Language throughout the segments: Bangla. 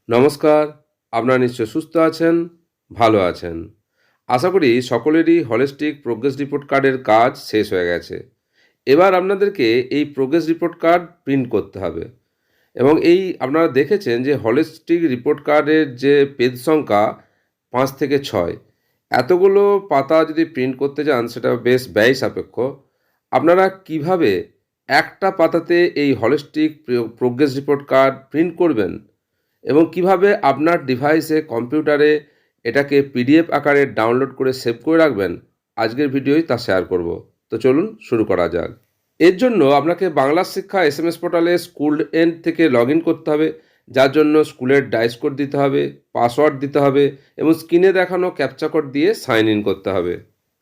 নমস্কার, আপনারা নিশ্চয় সুস্থ আছেন, ভালো আছেন। আশা করি সকলেরই হলিস্টিক প্রোগ্রেস রিপোর্ট কার্ডের কাজ শেষ হয়ে গেছে। এবার আপনাদেরকে এই প্রোগ্রেস রিপোর্ট কার্ড প্রিন্ট করতে হবে এবং আপনারা দেখেছেন যে হলিস্টিক রিপোর্ট কার্ডের যে পেজ সংখ্যা ৫ থেকে ৬, এতগুলো পাতা যদি প্রিন্ট করতে যান সেটা বেশ ব্যয় সাপেক্ষ। আপনারা কিভাবে একটা পাতাতে এই holistic progress report card print করবেন এবং কিভাবে আপনার ডিভাইসে কম্পিউটারে এটাকে পিডিএফ আকারে ডাউনলোড করে সেভ করে রাখবেন, আজকের ভিডিওয় তা শেয়ার করব। তো চলুন শুরু করা যাক। এর জন্য আপনাকে বাংলা শিক্ষা এসএমএস পোর্টালে স্কুল এন্ড থেকে লগ ইন করতে হবে, যার জন্য স্কুলের ডাইস কোড দিতে হবে, পাসওয়ার্ড দিতে হবে এবং স্ক্রিনে দেখানো ক্যাপচা কোড দিয়ে সাইন ইন করতে হবে।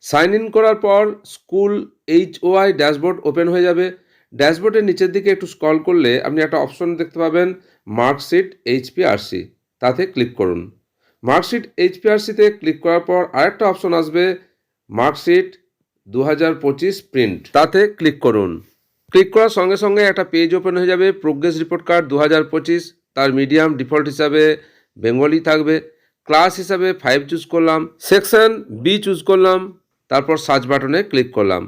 সাইন ইন করার পর স্কুল HOI ড্যাশবোর্ড ওপেন হয়ে যাবে। ড্যাশবোর্ডের নিচের দিকে একটু স্ক্রল করলে আপনি একটা অপশন দেখতে পাবেন, মার্কশিট HPRC, তাতে ক্লিক করুন। মার্কশিট HPRCতে ক্লিক করার পর আরেকটা অপশন আসবে, মার্কশিট 2025 প্রিন্ট, তাতে ক্লিক করুন। ক্লিক করার সঙ্গে সঙ্গে একটা পেজ ওপেন হয়ে যাবে, প্রোগ্রেস রিপোর্ট কার্ড 2025। তার মিডিয়াম ডিফল্ট হিসাবে বেঙ্গলি থাকবে। ক্লাস হিসাবে 5 চুজ করলাম, সেকশন B চুজ করলাম, তারপর সার্চ বাটনে ক্লিক করলাম।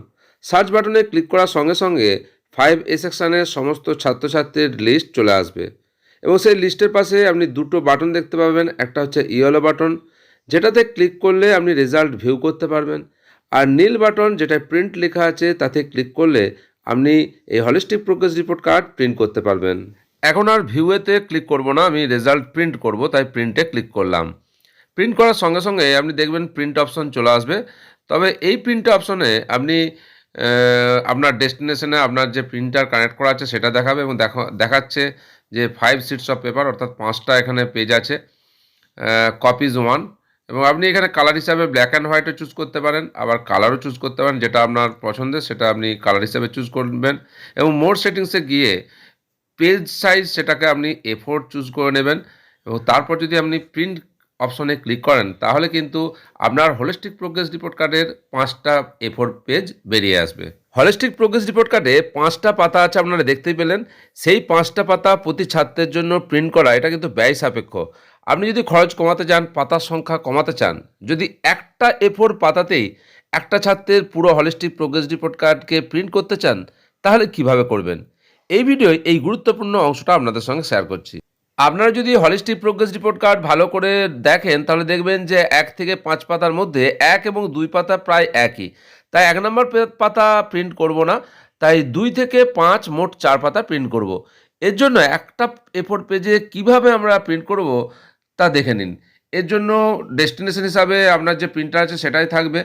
সার্চ বাটনে ক্লিক করার সঙ্গে সঙ্গে 5A সেকশনের সমস্ত ছাত্রছাত্রীর লিস্ট চলে আসবে এবং সেই লিস্টের পাশে আপনি দুটো বাটন দেখতে পাবেন। একটা হচ্ছে ইয়েলো বাটন, যেটাতে ক্লিক করলে আপনি রেজাল্ট ভিউ করতে পারবেন, আর নীল বাটন যেটা প্রিন্ট লেখা আছে তাতে ক্লিক করলে আপনি এই holistic progress report card print করতে পারবেন। এখন আর ভিউয়েতে ক্লিক করব না, আমি রেজাল্ট প্রিন্ট করব, তাই প্রিন্টে ক্লিক করলাম। প্রিন্ট করার সঙ্গে সঙ্গে আপনি দেখবেন প্রিন্ট অপশন চলে আসবে। তবে এই প্রিন্ট অপশনে আপনি আপনার ডেস্টিনেশনে আপনার যে প্রিন্টার কানেক্ট করা আছে সেটা দেখাবে এবং দেখাচ্ছে যে 5 শিটস অফ পেপার, অর্থাৎ 5টা এখানে পেজ আছে, কপিজ 1, এবং আপনি এখানে কালার হিসাবে ব্ল্যাক অ্যান্ড হোয়াইটও চুজ করতে পারেন, আবার কালারও চুজ করতে পারেন, যেটা আপনার পছন্দের সেটা আপনি কালার হিসাবে চুজ করবেন। এবং মোর সেটিংসে গিয়ে পেজ সাইজ সেটাকে আপনি A4 চুজ করে নেবেন এবং তারপর যদি আপনি প্রিন্ট অপশনে ক্লিক করেন তাহলে কিন্তু আপনার হলিস্টিক প্রোগ্রেস রিপোর্ট কার্ডের 5টা A4 পেজ বেরিয়ে আসবে। হলিস্টিক প্রোগ্রেস রিপোর্ট কার্ডে 5টা পাতা আছে, আপনারা দেখতেই পেলেন। সেই 5টা পাতা প্রতি ছাত্রের জন্য প্রিন্ট করা এটা কিন্তু ব্যয় সাপেক্ষ। আপনি যদি খরচ কমাতে চান, পাতার সংখ্যা কমাতে চান, যদি একটা A4 পাতাতেই একটা ছাত্রের পুরো হলিস্টিক প্রোগ্রেস রিপোর্ট কার্ডকে প্রিন্ট করতে চান, তাহলে কিভাবে করবেন? এই ভিডিওয় এই গুরুত্বপূর্ণ অংশটা আপনাদের সঙ্গে শেয়ার করছি। আপনারা যদি হলিস্টিক প্রোগ্রেস রিপোর্ট কার্ড ভালো করে দেখেন তাহলে দেখবেন যে 1 থেকে 5 পাতার মধ্যে 1 এবং 2 পাতা প্রায় একই, তাই 1 নম্বর পাতা প্রিন্ট করব না, তাই 2 থেকে 5 মোট 4 পাতা প্রিন্ট করব। এর জন্য একটা A4 পেজে কিভাবে আমরা প্রিন্ট করব তা দেখে নিন। এর জন্য ডেস্টিনেশন হিসাবে আপনার যে প্রিন্টার আছে সেটাই থাকবে।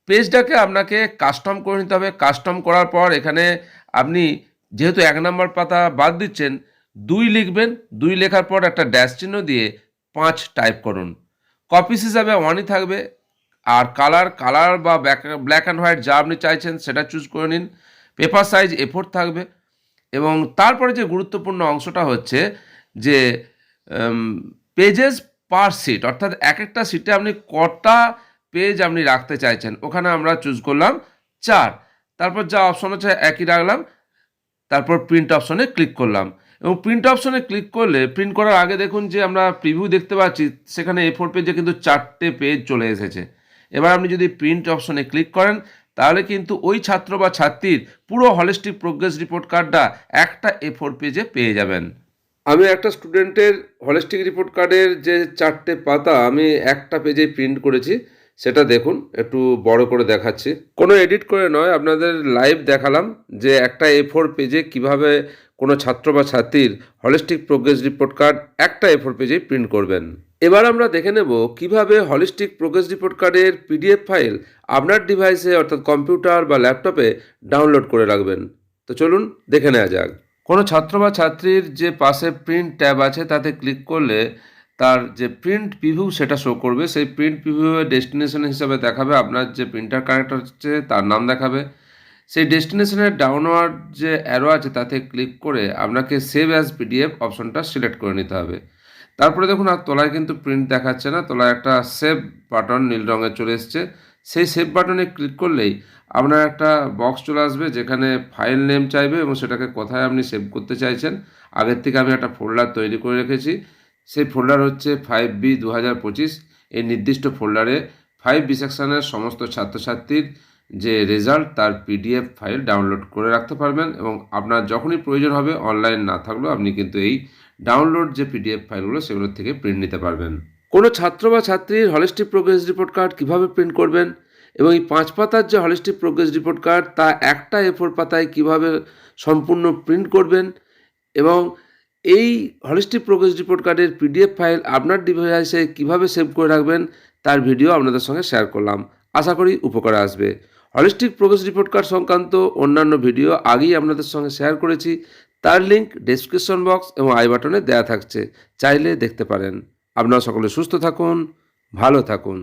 পেজটাকে আপনাকে কাস্টম করে নিতে হবে। কাস্টম করার পর এখানে আপনি যেহেতু 1 নম্বর পাতা বাদ দিচ্ছেন, 2 লিখবেন। 2 লেখার পর একটা ড্যাশ চিহ্ন দিয়ে 5 টাইপ করুন। কপিস হিসাবে 1ই থাকবে, আর কালার বা ব্ল্যাক অ্যান্ড হোয়াইট যা আপনি চাইছেন সেটা চুজ করে নিন। পেপার সাইজ A4 থাকবে এবং তারপরে যে গুরুত্বপূর্ণ অংশটা হচ্ছে যে পেজেস পার সিট, অর্থাৎ এক একটা সিটে আপনি কটা পেজ আপনি রাখতে চাইছেন, ওখানে আমরা চুজ করলাম 4। তারপর যা অপশন আছে একই রাখলাম, তারপর প্রিন্ট অপশনে ক্লিক করলাম এবং প্রিন্ট অপশনে ক্লিক করলে প্রিন্ট করার আগে দেখুন যে আমরা প্রিভিউ দেখতে পাচ্ছি, সেখানে A4 পেজে কিন্তু 4টে পেজ চলে এসেছে। এবার আপনি যদি প্রিন্ট অপশনে ক্লিক করেন তাহলে কিন্তু ওই ছাত্র বা ছাত্রীর পুরো হলিস্টিক প্রোগ্রেস রিপোর্ট কার্ডটা একটা A4 পেজে পেয়ে যাবেন। আমি একটা স্টুডেন্টের হলিস্টিক রিপোর্ট কার্ডের যে 4টে পাতা আমি একটা পেজে প্রিন্ট করেছি, সেটা দেখুন, একটু বড় করে দেখাচ্ছি। কোনো এডিট করে নয়, আপনাদের লাইভ দেখালাম যে একটা A4 পেজে কিভাবে কোনো ছাত্র বা ছাত্রীর হলিস্টিক প্রোগ্রেস রিপোর্ট কার্ড একটা A4 পেজেই প্রিন্ট করবেন। এবার আমরা দেখে নেব কিভাবে হলিস্টিক প্রোগ্রেস রিপোর্ট কার্ডের PDF ফাইল আপনার ডিভাইসে অর্থাৎ কম্পিউটার বা ল্যাপটপে ডাউনলোড করে রাখবেন। তো চলুন দেখে নেওয়া যাক। কোনো ছাত্র বা ছাত্রীর যে পাশে প্রিন্ট ট্যাব আছে তাতে ক্লিক করলে তার যে প্রিন্ট প্রিভিউ সেটা শো করবে। সেই প্রিন্ট প্রিভিউয়ের ডেস্টিনেশন হিসাবে দেখাবে আপনার যে প্রিন্টার কানেক্ট হচ্ছে তার নাম দেখাবে। সেই ডেস্টিনেশনের ডাউনওয়ার্ড যে অ্যারো আছে তাতে ক্লিক করে আপনাকে সেভ অ্যাজ PDF অপশনটা সিলেক্ট করে নিতে হবে। তারপরে দেখুন আর তলায় কিন্তু প্রিন্ট দেখাচ্ছে না, তলায় একটা সেভ বাটন নীল রঙের চলে এসছে। সেই সেভ বাটনে ক্লিক করলেই আপনার একটা বক্স চলে আসবে যেখানে ফাইল নেম চাইবে এবং সেটাকে কোথায় আপনি সেভ করতে চাইছেন। আগের থেকে আমি একটা ফোল্ডার তৈরি করে রেখেছি, সেই ফোল্ডার হচ্ছে 5B 2025। এই নির্দিষ্ট ফোল্ডারে 5B সেকশনের সমস্ত ছাত্রছাত্রীর যে রেজাল্ট তার পিডিএফ ফাইল ডাউনলোড করে রাখতে পারবেন এবং আপনার যখনই প্রয়োজন হবে অনলাইন না থাকলেও আপনি কিন্তু এই ডাউনলোড যে পিডিএফ ফাইলগুলো সেগুলোর থেকে প্রিন্ট নিতে পারবেন। কোনো ছাত্র বা ছাত্রীর হলিস্টিক প্রোগ্রেস রিপোর্ট কার্ড কীভাবে প্রিন্ট করবেন এবং এই 5 পাতার যে হলিস্টিক প্রোগ্রেস রিপোর্ট কার্ড তা একটা A4 পাতায় কীভাবে সম্পূর্ণ প্রিন্ট করবেন এবং এই হলিস্টিক প্রোগ্রেস রিপোর্ট কার্ডের পিডিএফ ফাইল আপনার ডিভাইসে কীভাবে সেভ করে রাখবেন তার ভিডিও আপনাদের সঙ্গে শেয়ার করলাম। আশা করি উপকারে আসবে। হলিস্টিক প্রোগ্রেস রিপোর্ট কার্ড সংক্রান্ত অন্যান্য ভিডিও আগেই আপনাদের সঙ্গে শেয়ার করেছি, তার লিঙ্ক ডেসক্রিপশন বক্স এবং আই বাটনে দেওয়া থাকছে, চাইলে দেখতে পারেন। আপনারা সকলে সুস্থ থাকুন, ভালো থাকুন।